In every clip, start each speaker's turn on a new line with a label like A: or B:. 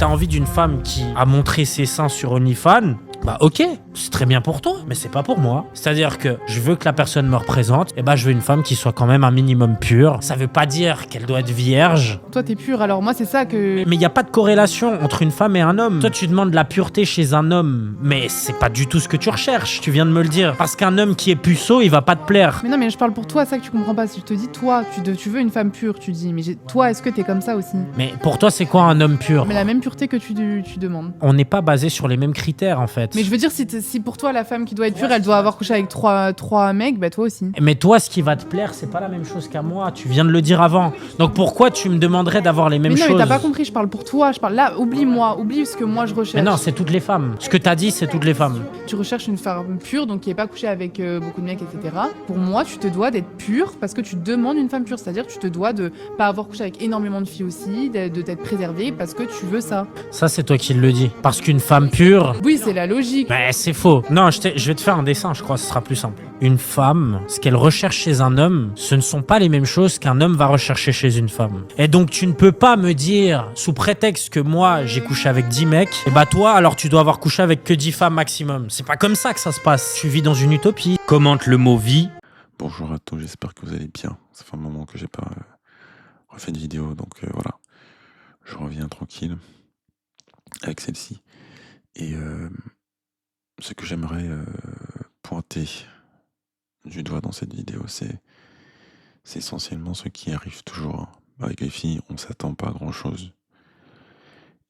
A: t'as envie d'une femme qui a montré ses seins sur OnlyFans, bah ok, c'est très bien pour toi, mais c'est pas pour moi. C'est-à-dire que je veux que la personne me représente, et bah je veux une femme qui soit quand même un minimum pure. Ça veut pas dire qu'elle doit être vierge.
B: Toi, t'es pur, alors moi, c'est ça que...
A: Mais il n'y a pas de corrélation entre une femme et un homme. Toi, tu demandes la pureté chez un homme, mais c'est pas du tout ce que tu recherches, tu viens de me le dire. Parce qu'un homme qui est puceau, il va pas te plaire.
B: Mais non, mais je parle pour toi, ça que tu comprends pas. Si je te dis, toi, tu veux une femme pure, tu dis, mais toi, est-ce que t'es comme ça aussi?
A: Mais pour toi, c'est quoi un homme pur?
B: Mais la même pureté que tu demandes.
A: On n'est pas basé sur les mêmes critères, en fait.
B: Mais je veux dire, si pour toi, la femme qui doit être pure, elle doit avoir couché avec trois mecs, bah toi aussi.
A: Mais toi, ce qui va te plaire, c'est pas la même chose qu'à moi. Tu viens de le dire avant. Donc pourquoi tu me demanderais d'avoir les mêmes
B: Mais non,
A: choses?
B: mais t'as pas compris, je parle pour toi, je parle là, oublie-moi, oublie ce que moi je recherche.
A: Mais non, c'est toutes les femmes. Ce que t'as dit, c'est toutes les femmes.
B: Tu recherches une femme pure, donc qui est pas couchée avec beaucoup de mecs, etc. Pour moi, tu te dois d'être pure parce que tu demandes une femme pure, c'est-à-dire que tu te dois de pas avoir couché avec énormément de filles aussi, de t'être préservée parce que tu veux ça.
A: Ça, c'est toi qui le dis. Parce qu'une femme pure...
B: Oui, c'est la logique.
A: Mais c'est faux. Non, je vais te faire un dessin, je crois, ce sera plus simple. Une femme, ce qu'elle recherche chez un homme, ce ne sont pas les mêmes choses qu'un homme va rechercher chez une femme. Et donc, tu ne peux pas me dire, sous prétexte que moi, j'ai couché avec 10 mecs, et bah toi, alors tu dois avoir couché avec que 10 femmes maximum. C'est pas comme ça que ça se passe. Tu vis dans une utopie. Commente le mot vie.
C: Bonjour à tous, j'espère que vous allez bien. Ça fait un moment que j'ai pas refait de vidéo, donc voilà. Je reviens tranquille avec celle-ci. Et ce que j'aimerais pointer du doigt dans cette vidéo, c'est essentiellement ce qui arrive toujours. Avec les filles, on s'attend pas à grand-chose.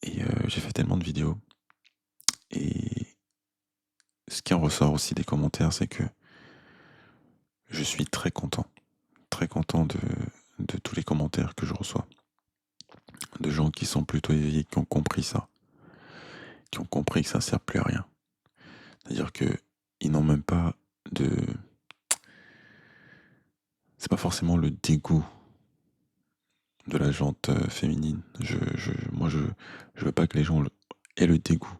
C: Et j'ai fait tellement de vidéos. Et ce qui en ressort aussi des commentaires, c'est que je suis très content de tous les commentaires que je reçois. De gens qui sont plutôt éveillés, qui ont compris ça. Qui ont compris que ça ne sert plus à rien. C'est-à-dire qu'ils n'ont même pas de... C'est pas forcément le dégoût de la jante féminine. Moi, je veux pas que les gens aient le dégoût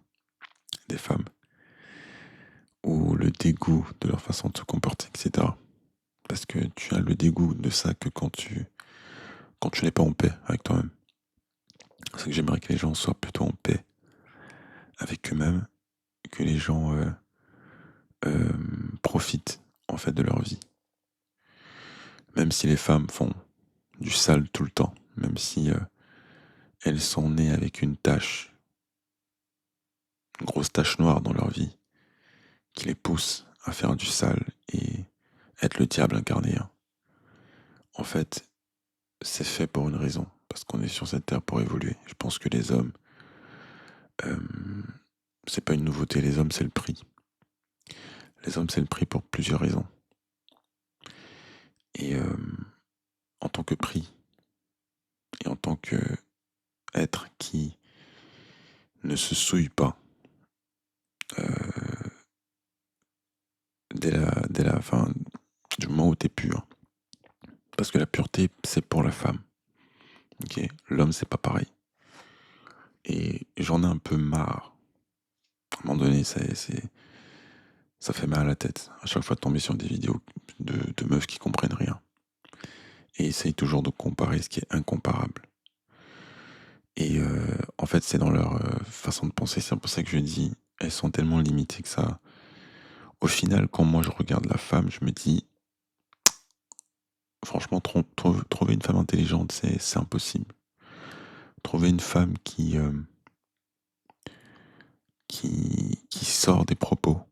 C: des femmes. Ou le dégoût de leur façon de se comporter, etc. Parce que tu as le dégoût de ça que quand tu n'es pas en paix avec toi-même. C'est que j'aimerais que les gens soient plutôt en paix avec eux-mêmes, que les gens profitent en fait de leur vie. Même si les femmes font du sale tout le temps, même si elles sont nées avec une grosse tache noire dans leur vie, qui les pousse à faire du sale et être le diable incarné. En fait, c'est fait pour une raison, parce qu'on est sur cette terre pour évoluer. Je pense que les hommes, c'est pas une nouveauté, les hommes c'est le prix. Les hommes c'est le prix pour plusieurs raisons. Et en tant que prix, et en tant que être qui ne se souille pas dès la fin du moment où t'es pur. Parce que la pureté, c'est pour la femme. Okay, l'homme, c'est pas pareil. Et j'en ai un peu marre. À un moment donné, ça fait mal à la tête. À chaque fois de tomber sur des vidéos de meufs qui comprennent rien. Et essayent toujours de comparer ce qui est incomparable. Et en fait, c'est dans leur façon de penser. C'est pour ça que je dis, elles sont tellement limitées que ça... Au final, quand moi je regarde la femme, je me dis, franchement, trouver une femme intelligente, c'est impossible. Trouver une femme qui sort des propos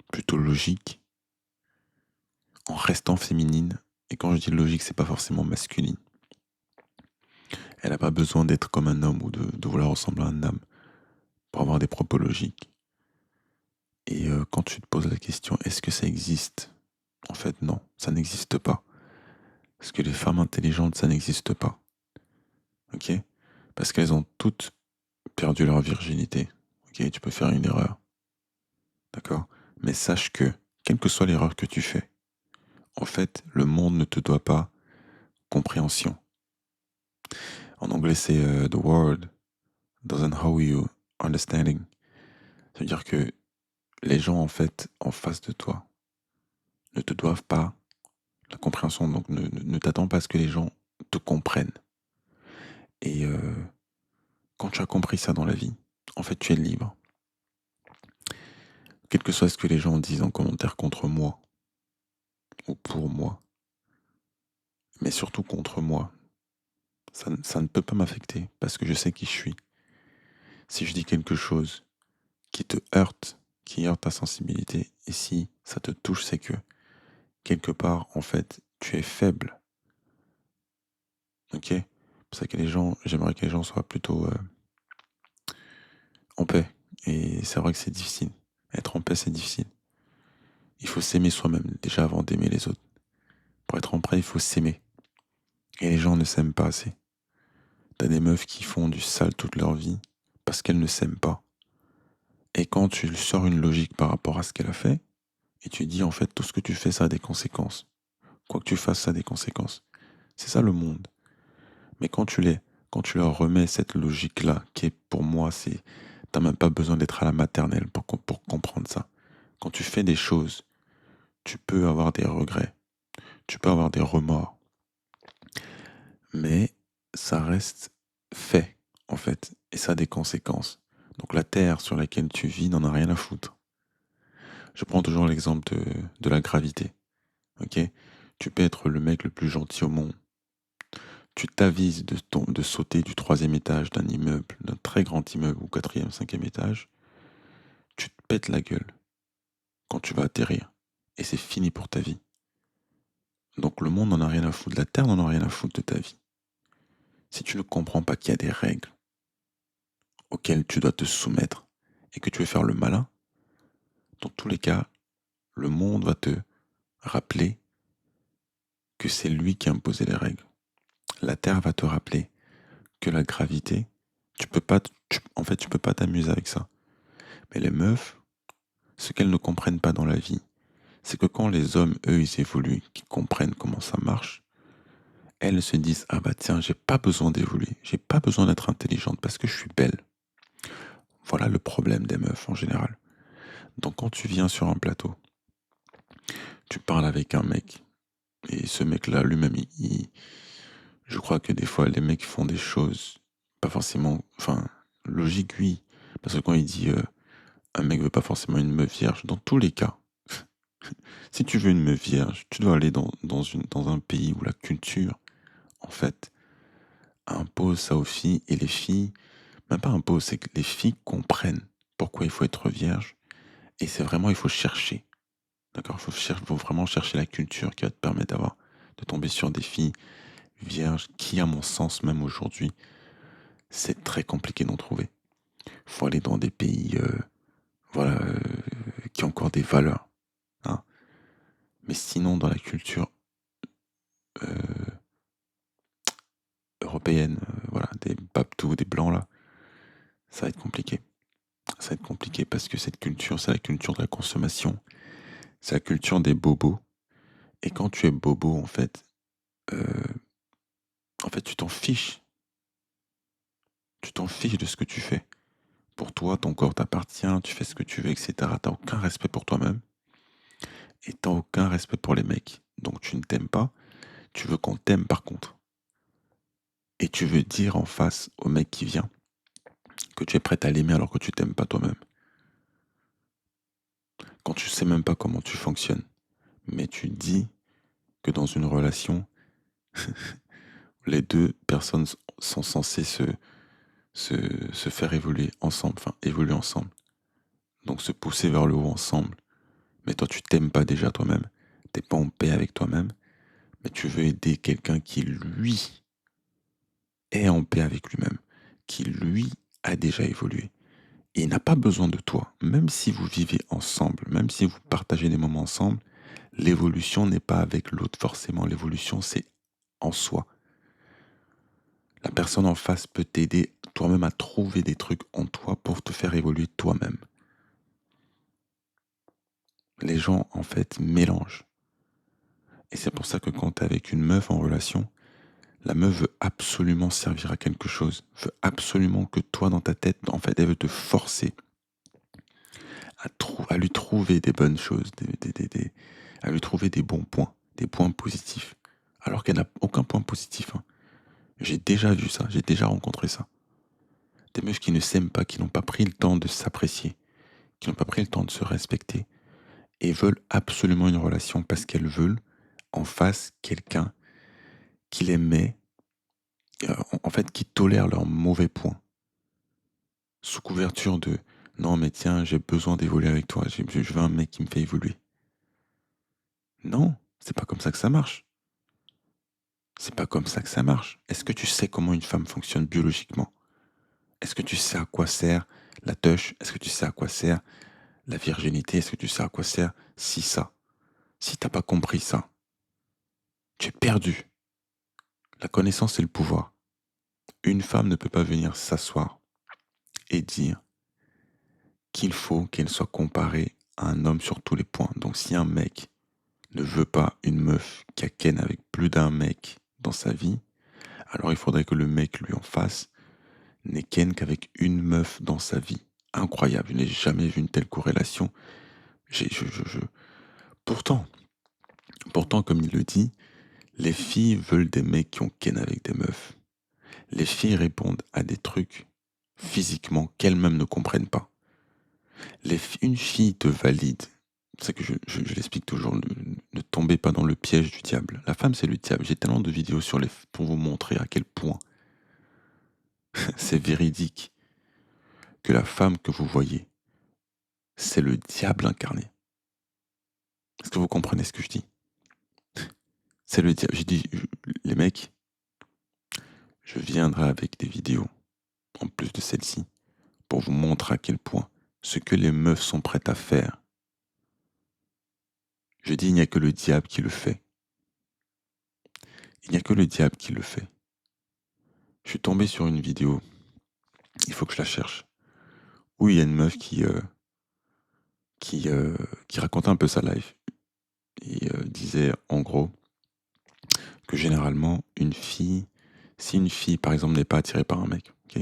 C: plutôt logiques, en restant féminine. Et quand je dis logique, c'est pas forcément masculine. Elle n'a pas besoin d'être comme un homme ou de vouloir ressembler à un homme pour avoir des propos logiques. Et quand tu te poses la question, est-ce que ça existe? En fait, non, ça n'existe pas. Parce que les femmes intelligentes, ça n'existe pas. Ok? Parce qu'elles ont toutes perdu leur virginité. Ok? Tu peux faire une erreur. D'accord? Mais sache que, quelle que soit l'erreur que tu fais, en fait, le monde ne te doit pas compréhension. En anglais, c'est the world doesn't owe you understanding. Ça veut dire que les gens, en fait, en face de toi, ne te doivent pas la compréhension. Donc, ne t'attends pas à ce que les gens te comprennent. Et Quand tu as compris ça dans la vie, en fait, tu es libre. Quel que soit ce que les gens disent en commentaire contre moi ou pour moi, mais surtout contre moi, ça ne peut pas m'affecter parce que je sais qui je suis. Si je dis quelque chose qui te heurte, qui heurte ta sensibilité, et si ça te touche, c'est que quelque part, en fait, tu es faible. Ok? C'est pour ça que j'aimerais que les gens soient plutôt en paix. Et c'est vrai que c'est difficile. Être en paix, c'est difficile. Il faut s'aimer soi-même déjà avant d'aimer les autres. Pour être en paix, il faut s'aimer. Et les gens ne s'aiment pas assez. T'as des meufs qui font du sale toute leur vie parce qu'elles ne s'aiment pas. Et quand tu sors une logique par rapport à ce qu'elle a fait, et tu dis en fait tout ce que tu fais ça a des conséquences. Quoi que tu fasses ça a des conséquences. C'est ça le monde. Mais quand tu leur remets cette logique-là, qui est pour moi, t'as même pas besoin d'être à la maternelle pour comprendre ça. Quand tu fais des choses, tu peux avoir des regrets, tu peux avoir des remords, mais ça reste fait, en fait, et ça a des conséquences. Donc la terre sur laquelle tu vis n'en a rien à foutre. Je prends toujours l'exemple de la gravité, ok? Tu peux être le mec le plus gentil au monde. Tu t'avises de sauter du 3e étage d'un immeuble, d'un très grand immeuble, ou 4e, 5e étage, tu te pètes la gueule quand tu vas atterrir. Et c'est fini pour ta vie. Donc le monde n'en a rien à foutre, la terre n'en a rien à foutre de ta vie. Si tu ne comprends pas qu'il y a des règles auxquelles tu dois te soumettre et que tu veux faire le malin, dans tous les cas, le monde va te rappeler que c'est lui qui a imposé les règles. La terre va te rappeler que la gravité, tu peux pas t'amuser avec ça. Mais les meufs, ce qu'elles ne comprennent pas dans la vie, c'est que quand les hommes, eux, ils évoluent, qu'ils comprennent comment ça marche, elles se disent, ah bah tiens, j'ai pas besoin d'évoluer, j'ai pas besoin d'être intelligente parce que je suis belle. Voilà le problème des meufs en général. Donc quand tu viens sur un plateau, tu parles avec un mec, et ce mec-là, lui-même, je crois que des fois, les mecs font des choses, pas forcément, enfin, logique, oui, parce que quand il dit, un mec veut pas forcément une meuf vierge, dans tous les cas, si tu veux une meuf vierge, tu dois aller dans un pays où la culture, en fait, impose ça aux filles, et les filles, même pas impose, c'est que les filles comprennent pourquoi il faut être vierge, et c'est vraiment, il faut chercher, d'accord? Faut vraiment chercher la culture qui va te permettre de tomber sur des filles vierges qui, à mon sens, même aujourd'hui, c'est très compliqué d'en trouver. Faut aller dans des pays, qui ont encore des valeurs, hein. Mais sinon, dans la culture européenne, des babtous, des blancs là, ça va être compliqué. Ça va être compliqué parce que cette culture, c'est la culture de la consommation, c'est la culture des bobos. Et quand tu es bobo, euh, tu t'en fiches. Tu t'en fiches de ce que tu fais. Pour toi, ton corps t'appartient, tu fais ce que tu veux, etc. T'as aucun respect pour toi-même et t'as aucun respect pour les mecs. Donc tu ne t'aimes pas, tu veux qu'on t'aime par contre. Et tu veux dire en face au mec qui vient que tu es prêt à l'aimer alors que tu t'aimes pas toi-même. Quand tu sais même pas comment tu fonctionnes, mais tu dis que dans une relation, les deux personnes sont censées se faire évoluer ensemble, évoluer ensemble. Donc se pousser vers le haut ensemble. Mais toi, tu t'aimes pas déjà toi-même. T'es pas en paix avec toi-même. Mais tu veux aider quelqu'un qui, lui, est en paix avec lui-même. Qui, lui, a déjà évolué. Et il n'a pas besoin de toi. Même si vous vivez ensemble, même si vous partagez des moments ensemble, l'évolution n'est pas avec l'autre forcément. L'évolution, c'est en soi. La personne en face peut t'aider toi-même à trouver des trucs en toi pour te faire évoluer toi-même. Les gens, en fait, mélangent. Et c'est pour ça que quand t'es avec une meuf en relation, la meuf veut absolument servir à quelque chose. Veut absolument que toi, dans ta tête, en fait, elle veut te forcer à lui trouver des bonnes choses, à lui trouver des bons points, des points positifs. Alors qu'elle n'a aucun point positif, hein. J'ai déjà vu ça, j'ai déjà rencontré ça. Des meufs qui ne s'aiment pas, qui n'ont pas pris le temps de s'apprécier, qui n'ont pas pris le temps de se respecter et veulent absolument une relation parce qu'elles veulent en face quelqu'un qui les met, en fait, qui tolère leurs mauvais points, sous couverture de non, mais tiens, j'ai besoin d'évoluer avec toi, je veux un mec qui me fait évoluer. Non, c'est pas comme ça que ça marche. C'est pas comme ça que ça marche. Est-ce que tu sais comment une femme fonctionne biologiquement? Est-ce que tu sais à quoi sert la touche? Est-ce que tu sais à quoi sert la virginité? Est-ce que tu sais à quoi sert si ça? Si t'as pas compris ça, tu es perdu. La connaissance, c'est le pouvoir. Une femme ne peut pas venir s'asseoir et dire qu'il faut qu'elle soit comparée à un homme sur tous les points. Donc si un mec ne veut pas une meuf qui a ken avec plus d'un mec dans sa vie, alors il faudrait que le mec lui en face n'ait ken qu'avec une meuf dans sa vie. Incroyable, je n'ai jamais vu une telle corrélation. J'ai- je- je- je- Pourtant, comme il le dit, les filles veulent des mecs qui ont ken avec des meufs. Les filles répondent à des trucs physiquement qu'elles-mêmes ne comprennent pas. Une fille te valide. C'est ça que je l'explique toujours. Ne tombez pas dans le piège du diable. La femme, c'est le diable. J'ai tellement de vidéos pour vous montrer à quel point c'est véridique que la femme que vous voyez, c'est le diable incarné. Est-ce que vous comprenez ce que je dis? C'est le diable. J'ai dit, les mecs, je viendrai avec des vidéos, en plus de celle-ci, pour vous montrer à quel point ce que les meufs sont prêtes à faire. Je dis, il n'y a que le diable qui le fait. Il n'y a que le diable qui le fait. Je suis tombé sur une vidéo, il faut que je la cherche, où il y a une meuf qui racontait un peu sa life. Et disait en gros que généralement, si une fille par exemple n'est pas attirée par un mec, ok,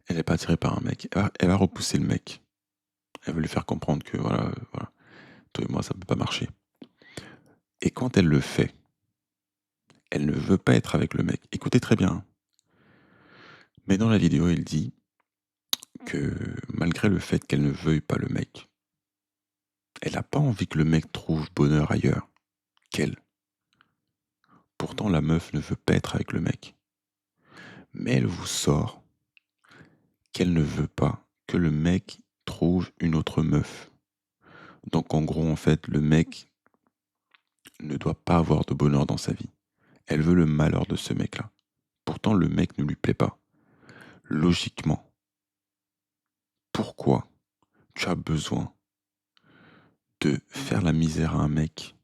C: elle n'est pas attirée par un mec, elle va repousser le mec. Elle veut lui faire comprendre que voilà, toi et moi ça peut pas marcher. Et quand elle le fait, elle ne veut pas être avec le mec. Écoutez très bien, hein. Mais dans la vidéo, il dit que malgré le fait qu'elle ne veuille pas le mec, elle n'a pas envie que le mec trouve bonheur ailleurs qu'elle. Pourtant, la meuf ne veut pas être avec le mec. Mais elle vous sort qu'elle ne veut pas que le mec trouve une autre meuf. Donc en gros, en fait, le mec ne doit pas avoir de bonheur dans sa vie. Elle veut le malheur de ce mec-là. Pourtant, le mec ne lui plaît pas. Logiquement, pourquoi tu as besoin de faire la misère à un mec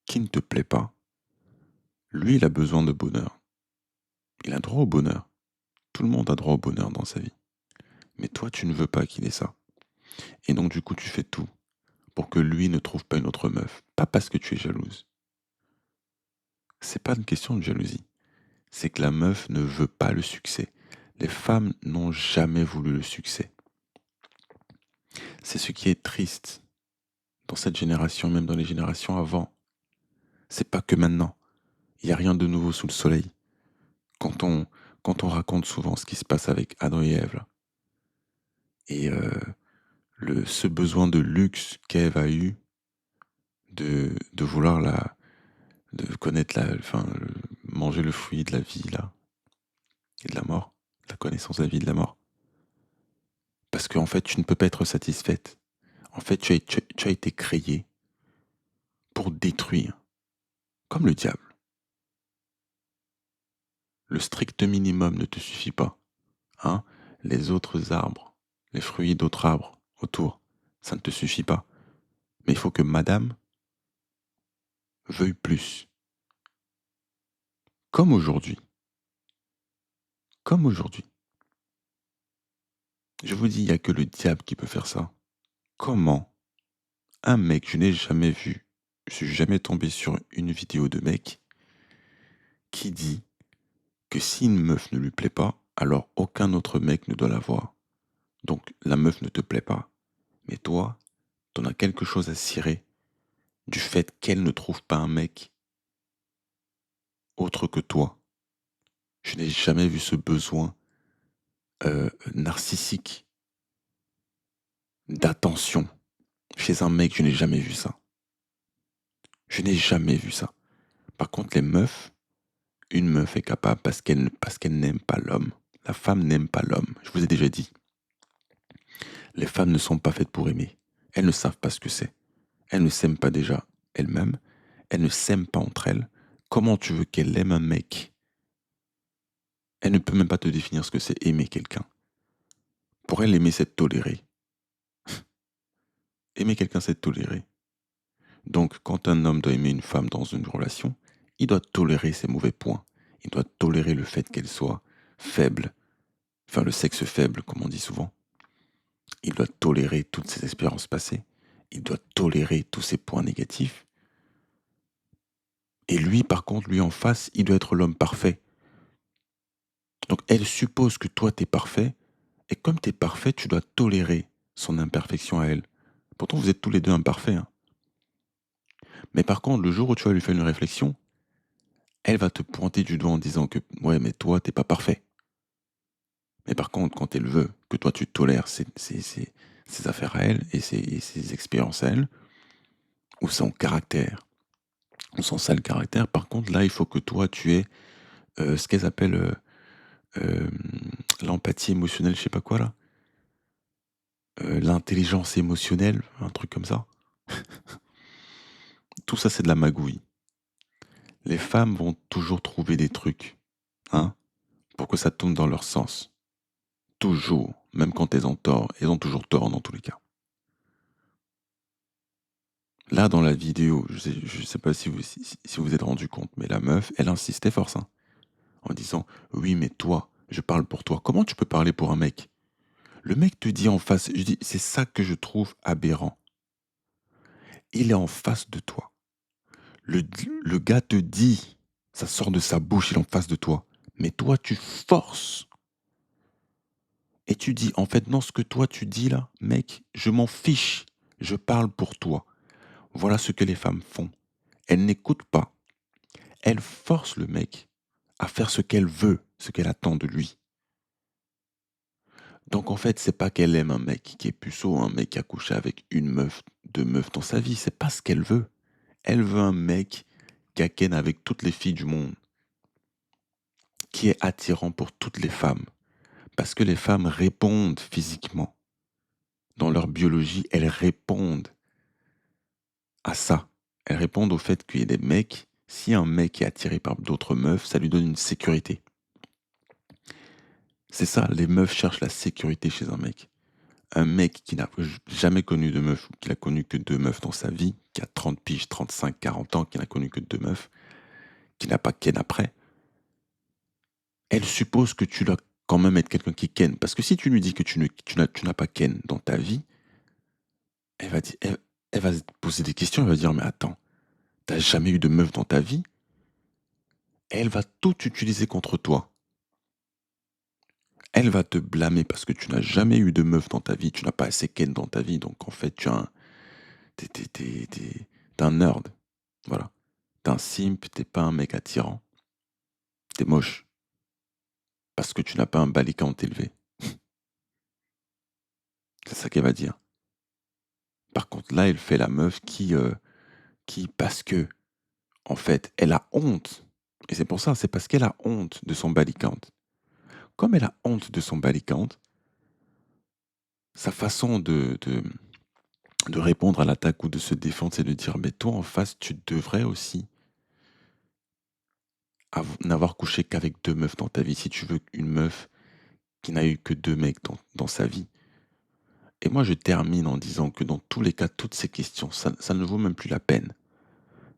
C: qui ne te plaît pas? Lui, il a besoin de bonheur. Il a droit au bonheur. Tout le monde a droit au bonheur dans sa vie. Mais toi, tu ne veux pas qu'il ait ça. Et donc, du coup, tu fais tout pour que lui ne trouve pas une autre meuf. Pas parce que tu es jalouse. C'est pas une question de jalousie. C'est que la meuf ne veut pas le succès. Les femmes n'ont jamais voulu le succès. C'est ce qui est triste dans cette génération, même dans les générations avant. C'est pas que maintenant. Il n'y a rien de nouveau sous le soleil. Quand on raconte souvent ce qui se passe avec Adam et Ève, là, et ce besoin de luxe qu'Ève a eu de vouloir de connaître manger le fruit de la vie là, et de la mort, la connaissance de la vie et de la mort. Parce qu'en fait, tu ne peux pas être satisfaite. En fait, tu as été créé pour détruire, comme le diable. Le strict minimum ne te suffit pas. Hein? Les autres arbres, les fruits d'autres arbres autour, ça ne te suffit pas. Mais il faut que madame veuille plus. Comme aujourd'hui. Comme aujourd'hui. Je vous dis, il n'y a que le diable qui peut faire ça. Comment un mec, je n'ai jamais vu, je suis jamais tombé sur une vidéo de mec qui dit que si une meuf ne lui plaît pas, alors aucun autre mec ne doit la voir. Donc la meuf ne te plaît pas, mais toi, t'en as quelque chose à cirer du fait qu'elle ne trouve pas un mec autre que toi. Je n'ai jamais vu ce besoin narcissique, d'attention. Chez un mec, je n'ai jamais vu ça. Je n'ai jamais vu ça. Par contre, les meufs, une meuf est capable parce qu'elle n'aime pas l'homme. La femme n'aime pas l'homme. Je vous ai déjà dit. Les femmes ne sont pas faites pour aimer. Elles ne savent pas ce que c'est. Elles ne s'aiment pas déjà elles-mêmes. Elles ne s'aiment pas entre elles. Comment tu veux qu'elle aime un mec? Elle ne peut même pas te définir ce que c'est aimer quelqu'un. Pour elle, aimer, c'est tolérer. Aimer quelqu'un, c'est tolérer. Donc, quand un homme doit aimer une femme dans une relation, il doit tolérer ses mauvais points. Il doit tolérer le fait qu'elle soit faible. Enfin, le sexe faible, comme on dit souvent. Il doit tolérer toutes ses expériences passées. Il doit tolérer tous ses points négatifs. Et lui, par contre, lui en face, il doit être l'homme parfait. Donc, elle suppose que toi, t'es parfait. Et comme t'es parfait, tu dois tolérer son imperfection à elle. Pourtant, vous êtes tous les deux imparfaits. Hein. Mais par contre, le jour où tu vas lui faire une réflexion, elle va te pointer du doigt en disant que ouais, mais toi, t'es pas parfait. Mais par contre, quand elle veut que toi, tu tolères ses affaires à elle et ses expériences à elle, ou son caractère, ou son sale caractère, par contre, là, il faut que toi, tu aies ce qu'elles appellent l'empathie émotionnelle, je sais pas quoi là. L'intelligence émotionnelle, un truc comme ça. Tout ça, c'est de la magouille. Les femmes vont toujours trouver des trucs, hein, pour que ça tourne dans leur sens. Toujours, même quand elles ont tort, elles ont toujours tort dans tous les cas. Là, dans la vidéo, je sais pas si vous êtes rendu compte, mais la meuf, elle insistait fort, hein, en disant « Oui, mais toi, je parle pour toi. » Comment tu peux parler pour un mec? Le mec te dit en face, je dis, c'est ça que je trouve aberrant. Il est en face de toi. Le gars te dit, ça sort de sa bouche, il est en face de toi. Mais toi, tu forces. Et tu dis, en fait, non, ce que toi tu dis là, mec, je m'en fiche. Je parle pour toi. Voilà ce que les femmes font. Elles n'écoutent pas. Elles forcent le mec à faire ce qu'elle veut, ce qu'elle attend de lui. Donc en fait, c'est pas qu'elle aime un mec qui est puceau, un mec qui a couché avec une meuf, deux meufs dans sa vie. C'est pas ce qu'elle veut. Elle veut un mec qui a ken avec toutes les filles du monde, qui est attirant pour toutes les femmes. Parce que les femmes répondent physiquement. Dans leur biologie, elles répondent à ça. Elles répondent au fait qu'il y ait des mecs. Si un mec est attiré par d'autres meufs, ça lui donne une sécurité. C'est ça, les meufs cherchent la sécurité chez un mec. Un mec qui n'a jamais connu de meuf, ou qui n'a connu que deux meufs dans sa vie, qui a 30 piges, 35, 40 ans, qui n'a connu que deux meufs, qui n'a pas ken après, elle suppose que tu dois quand même être quelqu'un qui ken. Parce que si tu lui dis que tu n'as pas ken dans ta vie, elle va se poser des questions, elle va dire, mais attends, t'as jamais eu de meuf dans ta vie? Et elle va tout utiliser contre toi. Elle va te blâmer parce que tu n'as jamais eu de meuf dans ta vie, tu n'as pas assez ken dans ta vie, donc en fait, t'es un nerd. Voilà. T'es un simp, t'es pas un mec attirant. T'es moche. Parce que tu n'as pas un balican élevé. C'est ça qu'elle va dire. Par contre, là, elle fait la meuf qui, parce que, en fait, elle a honte. Et c'est pour ça, c'est parce qu'elle a honte de son balicante. Comme elle a honte de son balicante, sa façon de répondre à l'attaque ou de se défendre, c'est de dire, mais toi, en face, tu devrais aussi n'avoir couché qu'avec deux meufs dans ta vie. Si tu veux une meuf qui n'a eu que deux mecs dans sa vie. Et moi, je termine en disant que dans tous les cas, toutes ces questions, ça ne vaut même plus la peine.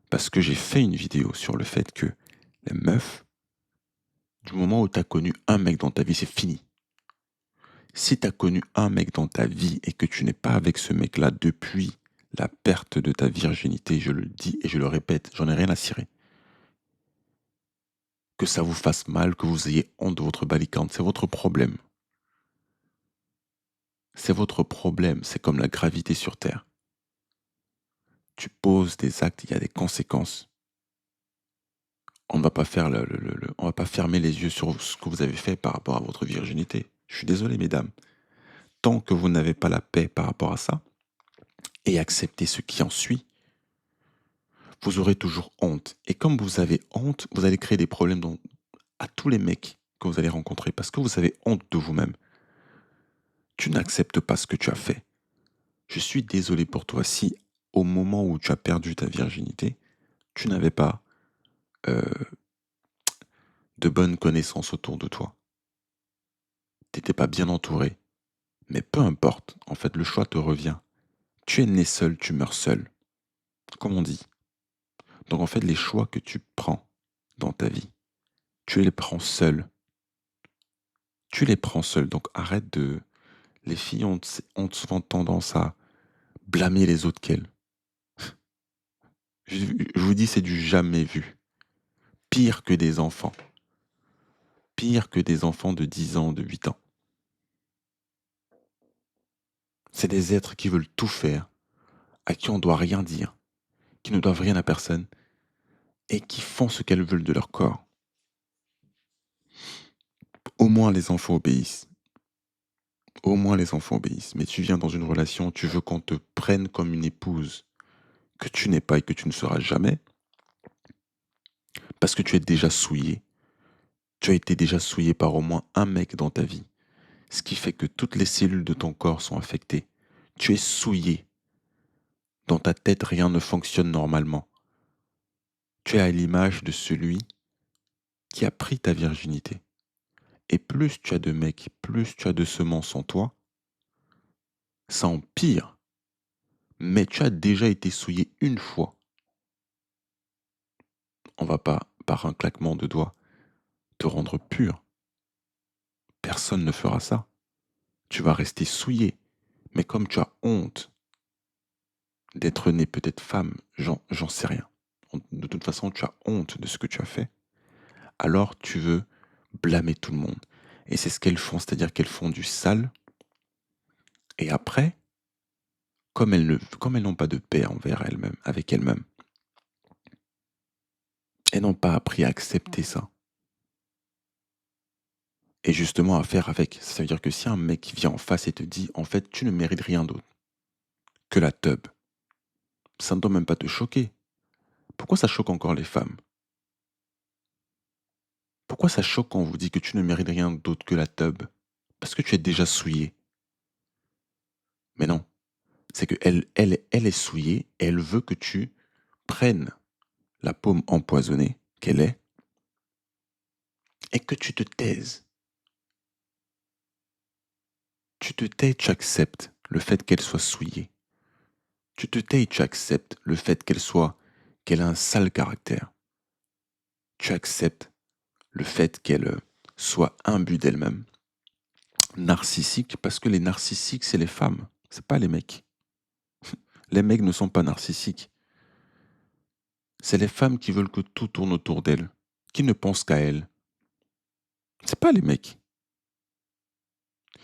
C: Parce que j'ai fait une vidéo sur le fait que les meufs, du moment où tu as connu un mec dans ta vie, c'est fini. Si tu as connu un mec dans ta vie et que tu n'es pas avec ce mec-là depuis la perte de ta virginité, je le dis et je le répète, j'en ai rien à cirer. Que ça vous fasse mal, que vous ayez honte de votre balicante, c'est votre problème. C'est votre problème, c'est comme la gravité sur Terre. Tu poses des actes, il y a des conséquences. On ne va pas faire on va pas fermer les yeux sur ce que vous avez fait par rapport à votre virginité. Je suis désolé, mesdames. Tant que vous n'avez pas la paix par rapport à ça, et acceptez ce qui en suit, vous aurez toujours honte. Et comme vous avez honte, vous allez créer des problèmes à tous les mecs que vous allez rencontrer parce que vous avez honte de vous-même. Tu n'acceptes pas ce que tu as fait. Je suis désolé pour toi si au moment où tu as perdu ta virginité, tu n'avais pas euh, de bonnes connaissances autour de toi. Tu n'étais pas bien entouré. Mais peu importe, en fait, le choix te revient. Tu es né seul, tu meurs seul, comme on dit. Donc en fait, les choix que tu prends dans ta vie, tu les prends seul. Tu les prends seul. Donc arrête de... Les filles ont souvent tendance à blâmer les autres qu'elles. Je vous dis, c'est du jamais vu. Pire que des enfants. Pire que des enfants de 10 ans, de 8 ans. C'est des êtres qui veulent tout faire, à qui on ne doit rien dire, qui ne doivent rien à personne, et qui font ce qu'elles veulent de leur corps. Au moins les enfants obéissent. Au moins les enfants obéissent. Mais tu viens dans une relation, tu veux qu'on te prenne comme une épouse que tu n'es pas et que tu ne seras jamais, parce que tu es déjà souillé. Tu as été déjà souillé par au moins un mec dans ta vie, ce qui fait que toutes les cellules de ton corps sont affectées. Tu es souillé. Dans ta tête, rien ne fonctionne normalement. Tu es à l'image de celui qui a pris ta virginité. Et plus tu as de mecs, plus tu as de semences en toi, ça empire. Mais tu as déjà été souillé une fois. On va pas, par un claquement de doigts, te rendre pur. Personne ne fera ça. Tu vas rester souillé. Mais comme tu as honte d'être né peut-être femme, j'en sais rien. De toute façon, tu as honte de ce que tu as fait. Alors tu veux blâmer tout le monde. Et c'est ce qu'elles font, c'est-à-dire qu'elles font du sale. Et après, comme elles n'ont pas de paix envers elles-mêmes, avec elles-mêmes, elles n'ont pas appris à accepter ça. Et justement à faire avec. Ça veut dire que si un mec vient en face et te dit, en fait, tu ne mérites rien d'autre que la teub, ça ne doit même pas te choquer. Pourquoi ça choque encore les femmes? Pourquoi ça choque quand on vous dit que tu ne mérites rien d'autre que la teub? Parce que tu es déjà souillé. Mais non, c'est qu'elle est souillée et elle veut que tu prennes la paume empoisonnée qu'elle est et que tu te taises. Tu te tais, tu acceptes le fait qu'elle soit souillée. Tu te tais, tu acceptes le fait qu'elle a un sale caractère. Tu acceptes le fait qu'elle soit imbue d'elle-même, narcissique, parce que les narcissiques, c'est les femmes, c'est pas les mecs. Les mecs ne sont pas narcissiques. C'est les femmes qui veulent que tout tourne autour d'elles, qui ne pensent qu'à elles. C'est pas les mecs.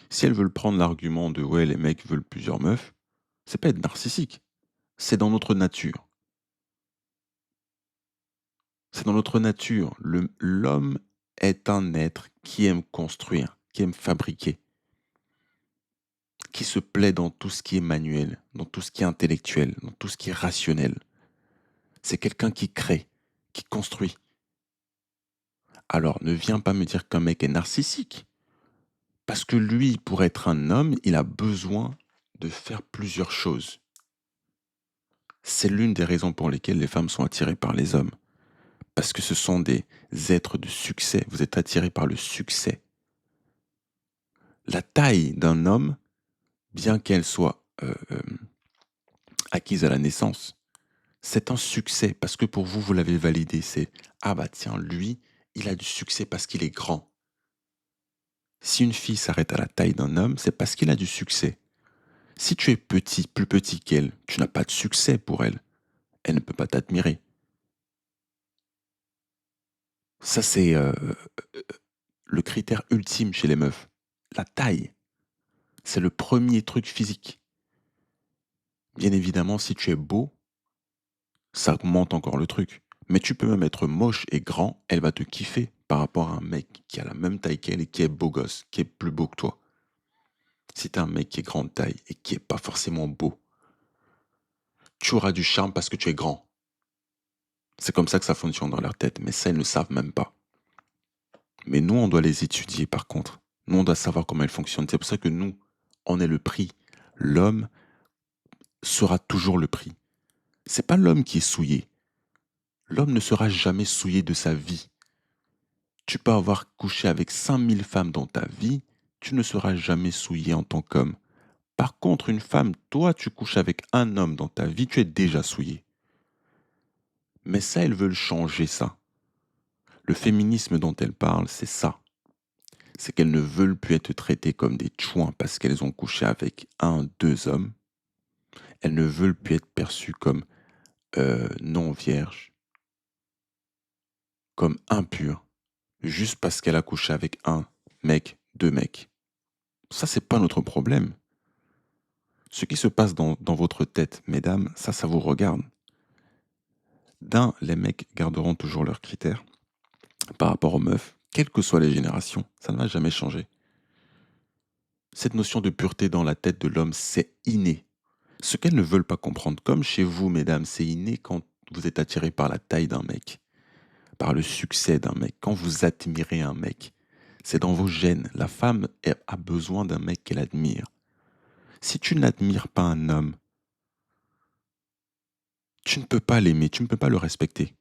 C: Si elles veulent prendre l'argument de ouais, les mecs veulent plusieurs meufs, c'est pas être narcissique. C'est dans notre nature. C'est dans notre nature. L'homme est un être qui aime construire, qui aime fabriquer, qui se plaît dans tout ce qui est manuel, dans tout ce qui est intellectuel, dans tout ce qui est rationnel. C'est quelqu'un qui crée, qui construit. Alors ne viens pas me dire qu'un mec est narcissique. Parce que lui, pour être un homme, il a besoin de faire plusieurs choses. C'est l'une des raisons pour lesquelles les femmes sont attirées par les hommes. Parce que ce sont des êtres de succès. Vous êtes attirés par le succès. La taille d'un homme, bien qu'elle soit acquise à la naissance, c'est un succès parce que pour vous, vous l'avez validé. C'est ah bah tiens, lui, il a du succès parce qu'il est grand. Si une fille s'arrête à la taille d'un homme, c'est parce qu'il a du succès. Si tu es petit, plus petit qu'elle, tu n'as pas de succès pour elle. Elle ne peut pas t'admirer. Ça, c'est le critère ultime chez les meufs. La taille. C'est le premier truc physique. Bien évidemment, si tu es beau, ça augmente encore le truc. Mais tu peux même être moche et grand, elle va te kiffer par rapport à un mec qui a la même taille qu'elle et qui est beau gosse, qui est plus beau que toi. Si t'es un mec qui est grande taille et qui est pas forcément beau, tu auras du charme parce que tu es grand. C'est comme ça que ça fonctionne dans leur tête, mais ça, ils ne savent même pas. Mais nous, on doit les étudier par contre. Nous, on doit savoir comment elles fonctionnent. C'est pour ça que nous, on est le prix. L'homme sera toujours le prix. C'est pas l'homme qui est souillé. L'homme ne sera jamais souillé de sa vie. Tu peux avoir couché avec 5000 femmes dans ta vie, tu ne seras jamais souillé en tant qu'homme. Par contre, une femme, toi, tu couches avec un homme dans ta vie, tu es déjà souillé. Mais ça, elles veulent changer ça. Le féminisme dont elles parlent, c'est ça. C'est qu'elles ne veulent plus être traitées comme des chouins parce qu'elles ont couché avec un, deux hommes. Elles ne veulent plus être perçues comme non vierges, comme impures, juste parce qu'elle a couché avec un mec, deux mecs. Ça, c'est pas notre problème. Ce qui se passe dans votre tête, mesdames, ça vous regarde. Les mecs garderont toujours leurs critères par rapport aux meufs, quelles que soient les générations, ça ne va jamais changer. Cette notion de pureté dans la tête de l'homme, c'est inné. Ce qu'elles ne veulent pas comprendre, comme chez vous, mesdames, c'est inné quand vous êtes attiré par la taille d'un mec, par le succès d'un mec, quand vous admirez un mec. C'est dans vos gènes. La femme a besoin d'un mec qu'elle admire. Si tu n'admires pas un homme, tu ne peux pas l'aimer, tu ne peux pas le respecter.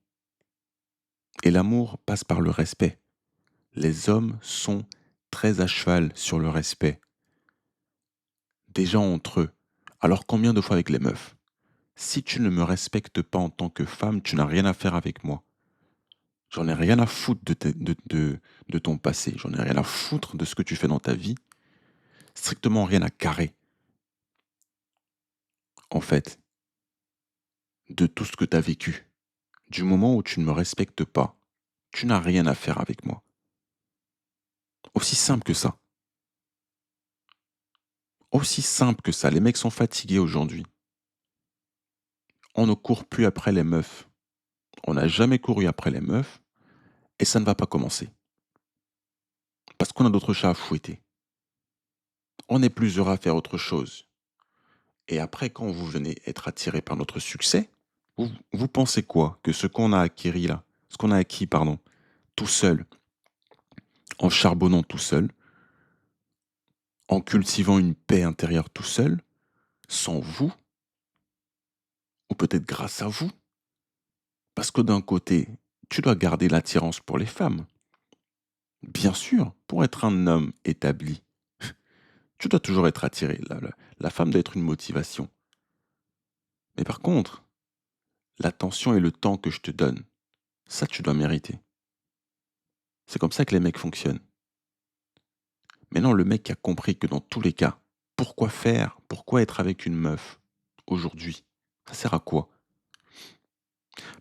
C: Et l'amour passe par le respect. Les hommes sont très à cheval sur le respect. Déjà entre eux. Alors combien de fois avec les meufs? Si tu ne me respectes pas en tant que femme, tu n'as rien à faire avec moi. J'en ai rien à foutre de ton passé. J'en ai rien à foutre de ce que tu fais dans ta vie. Strictement rien à carrer. En fait, de tout ce que tu as vécu. Du moment où tu ne me respectes pas, tu n'as rien à faire avec moi. Aussi simple que ça. Aussi simple que ça. Les mecs sont fatigués aujourd'hui. On ne court plus après les meufs. On n'a jamais couru après les meufs et ça ne va pas commencer. Parce qu'on a d'autres chats à fouetter. On est plus heureux à faire autre chose. Et après, quand vous venez être attiré par notre succès, vous pensez quoi? Que ce qu'on a acquis là, ce qu'on a acquis, pardon, tout seul, en charbonnant tout seul, en cultivant une paix intérieure tout seul, sans vous, ou peut-être grâce à vous, parce que d'un côté, tu dois garder l'attirance pour les femmes. Bien sûr, pour être un homme établi, tu dois toujours être attiré. La femme doit être une motivation. Mais par contre, l'attention et le temps que je te donne, ça tu dois mériter. C'est comme ça que les mecs fonctionnent. Maintenant, le mec qui a compris que dans tous les cas, pourquoi être avec une meuf aujourd'hui? Ça sert à quoi?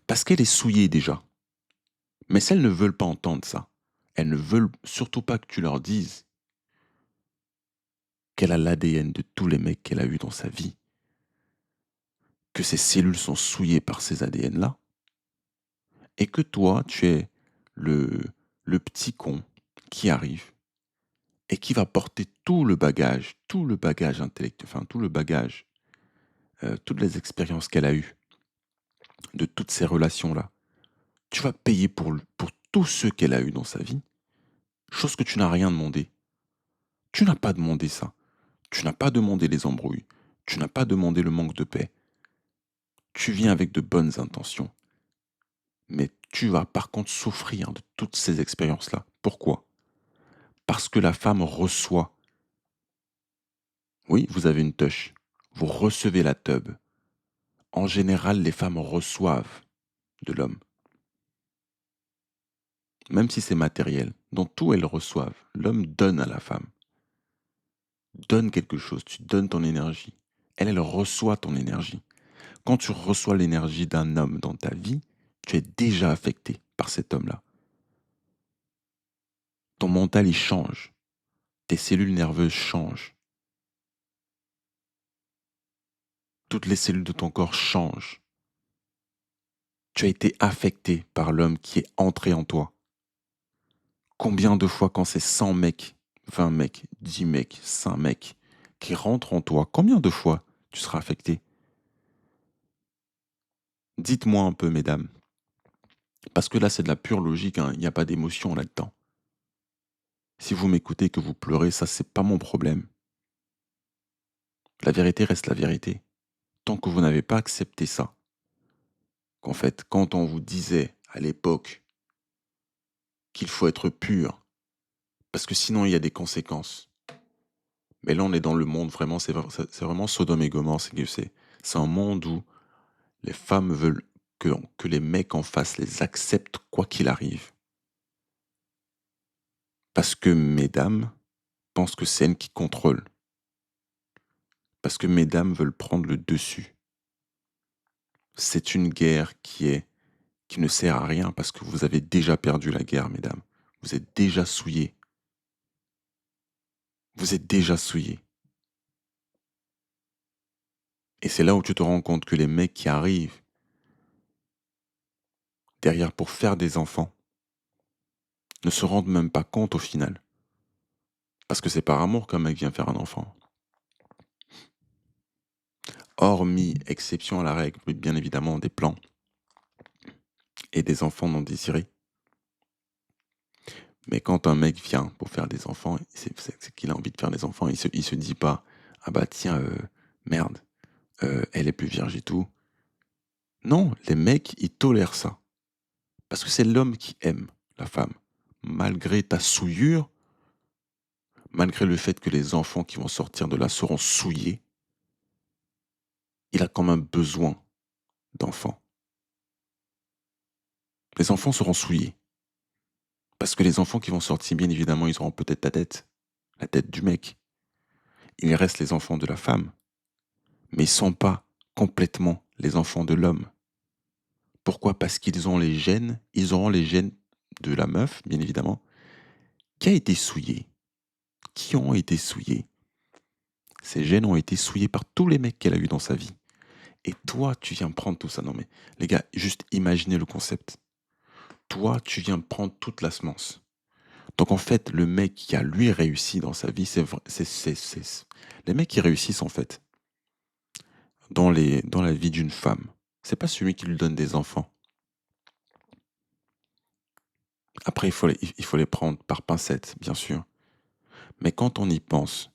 C: Parce qu'elle est souillée déjà. Mais si elles ne veulent pas entendre ça, elles ne veulent surtout pas que tu leur dises qu'elle a l'ADN de tous les mecs qu'elle a eu dans sa vie, que ses cellules sont souillées par ces ADN-là, et que toi, tu es le petit con qui arrive et qui va porter tout le bagage intellectuel, enfin tout le bagage, toutes les expériences qu'elle a eues de toutes ces relations-là. Tu vas payer pour tout ce qu'elle a eu dans sa vie, chose que tu n'as rien demandé. Tu n'as pas demandé ça. Tu n'as pas demandé les embrouilles. Tu n'as pas demandé le manque de paix. Tu viens avec de bonnes intentions. Mais tu vas par contre souffrir de toutes ces expériences-là. Pourquoi? Parce que la femme reçoit. Oui, vous avez une touche. Vous recevez la teub. En général, les femmes reçoivent de l'homme. Même si c'est matériel. Dans tout, elles reçoivent. L'homme donne à la femme. Donne quelque chose. Tu donnes ton énergie. Elle reçoit ton énergie. Quand tu reçois l'énergie d'un homme dans ta vie, tu es déjà affecté par cet homme-là. Ton mental, il change. Tes cellules nerveuses changent. Toutes les cellules de ton corps changent. Tu as été affecté par l'homme qui est entré en toi. Combien de fois quand c'est 100 mecs, 20 mecs, 10 mecs, 5 mecs qui rentrent en toi, combien de fois tu seras affecté? Dites-moi un peu, mesdames. Parce que là, c'est de la pure logique, hein, il n'y a pas d'émotion là-dedans. Si vous m'écoutez et que vous pleurez, ça, c'est pas mon problème. La vérité reste la vérité. Tant que vous n'avez pas accepté ça, qu'en fait, quand on vous disait à l'époque qu'il faut être pur, parce que sinon il y a des conséquences. Mais là, on est dans le monde, vraiment, c'est vraiment Sodome et Gomorrhe, c'est un monde où les femmes veulent que les mecs en face les acceptent quoi qu'il arrive. Parce que mesdames pensent que c'est elles qui contrôlent. Parce que mesdames veulent prendre le dessus. C'est une guerre qui ne sert à rien parce que vous avez déjà perdu la guerre, mesdames. Vous êtes déjà souillés. Vous êtes déjà souillés. Et c'est là où tu te rends compte que les mecs qui arrivent derrière pour faire des enfants ne se rendent même pas compte au final. Parce que c'est par amour qu'un mec vient faire un enfant. Hormis exception à la règle, bien évidemment, des plans et des enfants non désirés. Mais quand un mec vient pour faire des enfants, c'est qu'il a envie de faire des enfants, il se dit pas « Ah bah tiens, merde, elle est plus vierge et tout ». Non, les mecs, ils tolèrent ça. Parce que c'est l'homme qui aime la femme. Malgré ta souillure, malgré le fait que les enfants qui vont sortir de là seront souillés, il a quand même besoin d'enfants. Les enfants seront souillés. Parce que les enfants qui vont sortir, bien évidemment, ils auront peut-être la tête du mec. Il reste les enfants de la femme. Mais ils ne sont pas complètement les enfants de l'homme. Pourquoi? Parce qu'ils ont les gènes, ils auront les gènes de la meuf, bien évidemment, qui a été souillée. Qui ont été souillés. Ces gènes ont été souillés par tous les mecs qu'elle a eu dans sa vie. Et toi, tu viens prendre tout ça. Non mais, les gars, juste imaginez le concept. Toi, tu viens prendre toute la semence. Donc en fait, le mec qui a lui réussi dans sa vie, les mecs qui réussissent en fait dans la vie d'une femme. C'est pas celui qui lui donne des enfants. Après, il faut les prendre par pincette, bien sûr. Mais quand on y pense,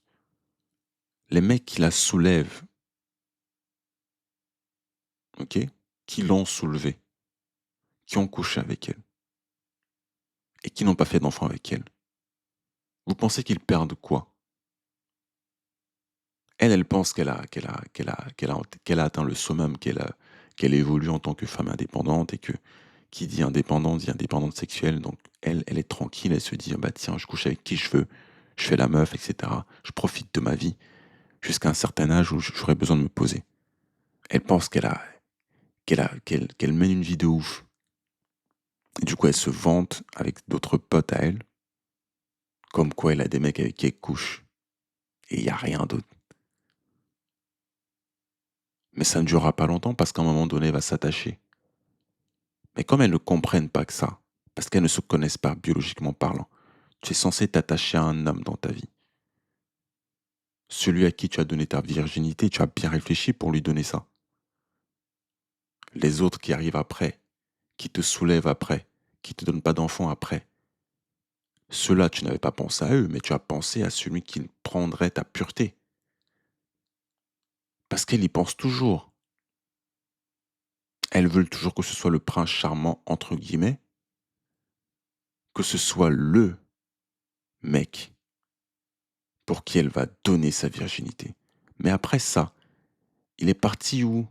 C: les mecs qui la soulèvent, ok, qui l'ont soulevée, qui ont couché avec elle et qui n'ont pas fait d'enfant avec elle, vous pensez qu'ils perdent quoi? Elle pense qu'elle a atteint le summum, qu'elle évolue en tant que femme indépendante et que qui dit indépendante sexuelle, donc elle est tranquille, elle se dit, bah tiens, je couche avec qui je veux, je fais la meuf, etc. Je profite de ma vie jusqu'à un certain âge où j'aurai besoin de me poser. Elle pense qu'elle mène une vie de ouf. Et du coup, elle se vante avec d'autres potes à elle, comme quoi elle a des mecs avec qui elle couche. Et il n'y a rien d'autre. Mais ça ne durera pas longtemps parce qu'à un moment donné, elle va s'attacher. Mais comme elles ne comprennent pas que ça, parce qu'elles ne se connaissent pas biologiquement parlant, tu es censé t'attacher à un homme dans ta vie. Celui à qui tu as donné ta virginité, tu as bien réfléchi pour lui donner ça. Les autres qui arrivent après, qui te soulèvent après, qui te donnent pas d'enfants après, ceux-là, tu n'avais pas pensé à eux, mais tu as pensé à celui qui prendrait ta pureté. Parce qu'elles y pensent toujours. Elles veulent toujours que ce soit le prince charmant, entre guillemets, que ce soit le mec pour qui elle va donner sa virginité. Mais après ça, il est parti où?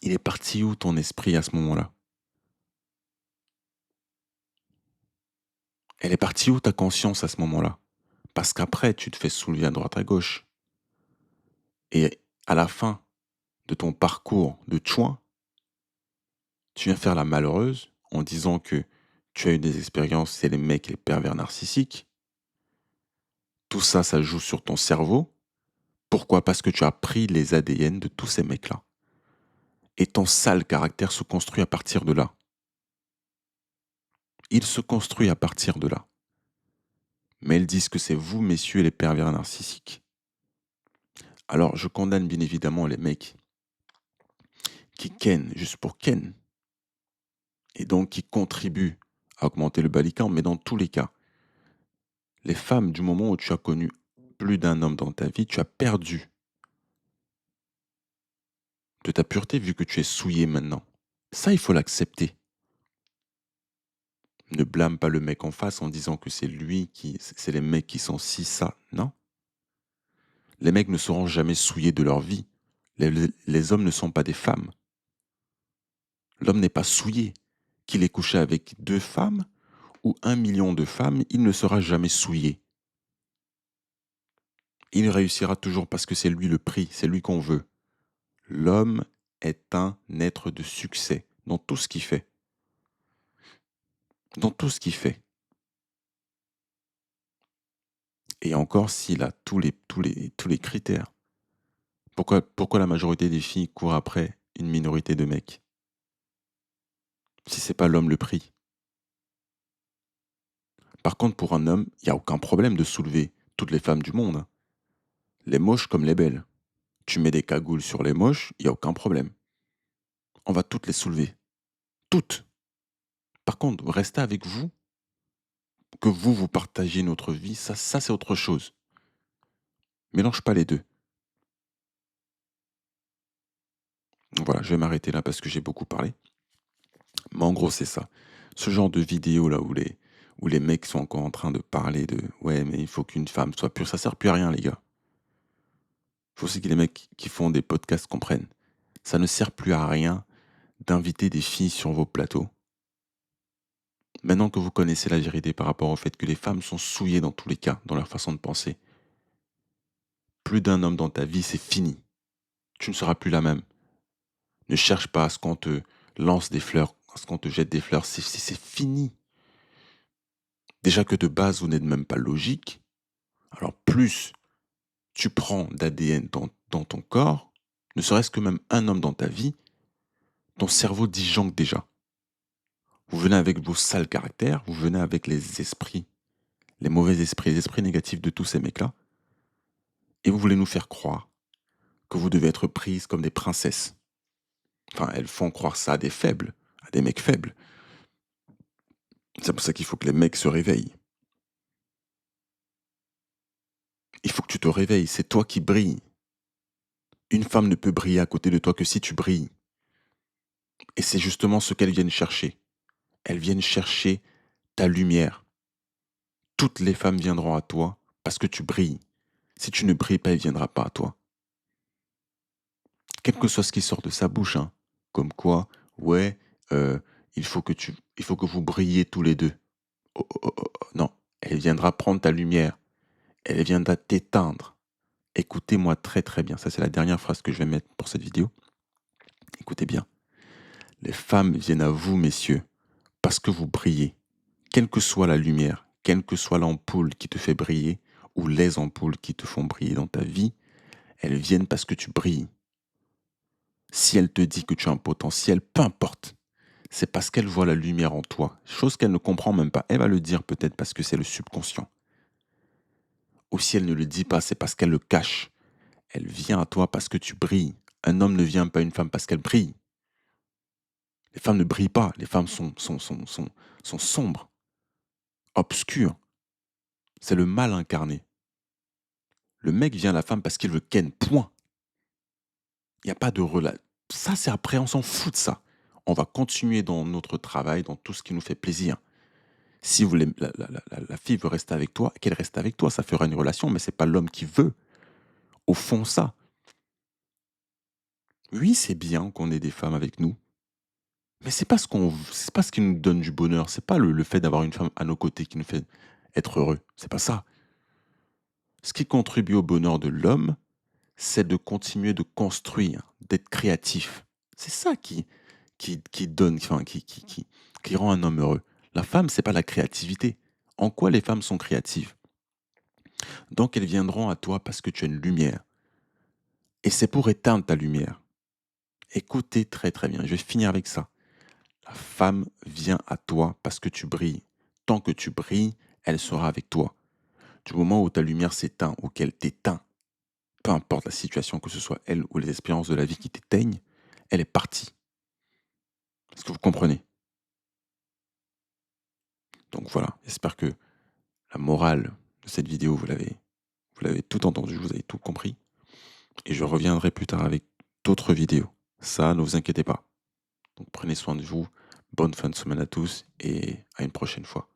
C: Il est parti où ton esprit à ce moment-là? Elle est partie où ta conscience à ce moment-là? Parce qu'après, tu te fais soulever à droite à gauche. Et à la fin de ton parcours de chouin, tu viens faire la malheureuse en disant que tu as eu des expériences, c'est les mecs, les pervers narcissiques. Tout ça, ça joue sur ton cerveau. Pourquoi? Parce que tu as pris les ADN de tous ces mecs-là. Et ton sale caractère se construit à partir de là. Il se construit à partir de là. Mais elles disent que c'est vous, messieurs, les pervers narcissiques. Alors, je condamne bien évidemment les mecs qui ken juste pour ken, et donc qui contribuent à augmenter le balican, mais dans tous les cas, les femmes, du moment où tu as connu plus d'un homme dans ta vie, tu as perdu de ta pureté vu que tu es souillé maintenant. Ça, il faut l'accepter. Ne blâme pas le mec en face en disant que c'est lui c'est les mecs qui sont si ça. Non. Les mecs ne seront jamais souillés de leur vie. Les hommes ne sont pas des femmes. L'homme n'est pas souillé. Qu'il ait couché avec 2 femmes ou 1 million de femmes, il ne sera jamais souillé. Il réussira toujours parce que c'est lui le prix, c'est lui qu'on veut. L'homme est un être de succès dans tout ce qu'il fait. Dans tout ce qu'il fait. Et encore s'il a tous les critères. Pourquoi la majorité des filles courent après une minorité de mecs? Si c'est pas l'homme le prix. Par contre, pour un homme, il n'y a aucun problème de soulever toutes les femmes du monde. Les moches comme les belles. Tu mets des cagoules sur les moches, il n'y a aucun problème. On va toutes les soulever. Toutes. Par contre, rester avec vous, que vous partagez notre vie, ça c'est autre chose. Mélange pas les deux. Voilà, je vais m'arrêter là parce que j'ai beaucoup parlé. Mais en gros, c'est ça. Ce genre de vidéo là où les mecs sont encore en train de parler de ouais, mais il faut qu'une femme soit pure, ça sert plus à rien, les gars. Il faut aussi que les mecs qui font des podcasts comprennent. Ça ne sert plus à rien d'inviter des filles sur vos plateaux. Maintenant que vous connaissez la vérité par rapport au fait que les femmes sont souillées dans tous les cas, dans leur façon de penser, plus d'un homme dans ta vie, c'est fini. Tu ne seras plus la même. Ne cherche pas à ce qu'on te lance des fleurs, à ce qu'on te jette des fleurs. C'est fini. Déjà que de base, vous n'êtes même pas logique. Alors plus tu prends d'ADN dans ton corps, ne serait-ce que même un homme dans ta vie, ton cerveau disjoncte déjà. Vous venez avec vos sales caractères, vous venez avec les esprits, les mauvais esprits, les esprits négatifs de tous ces mecs-là, et vous voulez nous faire croire que vous devez être prises comme des princesses. Enfin, elles font croire ça à des faibles, à des mecs faibles. C'est pour ça qu'il faut que les mecs se réveillent. Il faut que tu te réveilles, c'est toi qui brilles. Une femme ne peut briller à côté de toi que si tu brilles. Et c'est justement ce qu'elles viennent chercher. Elles viennent chercher ta lumière. Toutes les femmes viendront à toi parce que tu brilles. Si tu ne brilles pas, elle ne viendra pas à toi. Quel que soit ce qui sort de sa bouche, hein. Comme quoi, ouais, il faut que vous brilliez tous les deux. Oh, oh, oh, oh. Non, elle viendra prendre ta lumière. Elle viendra t'éteindre. Écoutez-moi très très bien. Ça, c'est la dernière phrase que je vais mettre pour cette vidéo. Écoutez bien. Les femmes viennent à vous, messieurs, parce que vous brillez. Quelle que soit la lumière, quelle que soit l'ampoule qui te fait briller, ou les ampoules qui te font briller dans ta vie, elles viennent parce que tu brilles. Si elle te dit que tu as un potentiel, peu importe. C'est parce qu'elle voit la lumière en toi, chose qu'elle ne comprend même pas. Elle va le dire peut-être parce que c'est le subconscient. Ou si elle ne le dit pas, c'est parce qu'elle le cache. Elle vient à toi parce que tu brilles. Un homme ne vient pas à une femme parce qu'elle brille. Les femmes ne brillent pas. Les femmes sont sombres, obscures. C'est le mal incarné. Le mec vient à la femme parce qu'il veut ken, point. Il n'y a pas de relation. Ça, c'est après, on s'en fout de ça. On va continuer dans notre travail, dans tout ce qui nous fait plaisir. Si vous voulez, la fille veut rester avec toi, qu'elle reste avec toi, ça fera une relation, mais c'est pas l'homme qui veut. Au fond, ça. Oui, c'est bien qu'on ait des femmes avec nous, mais c'est pas ce qui nous donne du bonheur. C'est pas le fait d'avoir une femme à nos côtés qui nous fait être heureux. C'est pas ça. Ce qui contribue au bonheur de l'homme, c'est de continuer de construire, d'être créatif. C'est ça qui donne, enfin, qui rend un homme heureux. La femme, c'est pas la créativité. En quoi les femmes sont créatives? Donc elles viendront à toi parce que tu as une lumière. Et c'est pour éteindre ta lumière. Écoutez très très bien, je vais finir avec ça. La femme vient à toi parce que tu brilles. Tant que tu brilles, elle sera avec toi. Du moment où ta lumière s'éteint ou qu'elle t'éteint, peu importe la situation, que ce soit elle ou les expériences de la vie qui t'éteignent, elle est partie. Est-ce que vous comprenez? Donc voilà, j'espère que la morale de cette vidéo, vous l'avez tout entendu, vous avez tout compris. Et je reviendrai plus tard avec d'autres vidéos. Ça, ne vous inquiétez pas. Donc prenez soin de vous, bonne fin de semaine à tous et à une prochaine fois.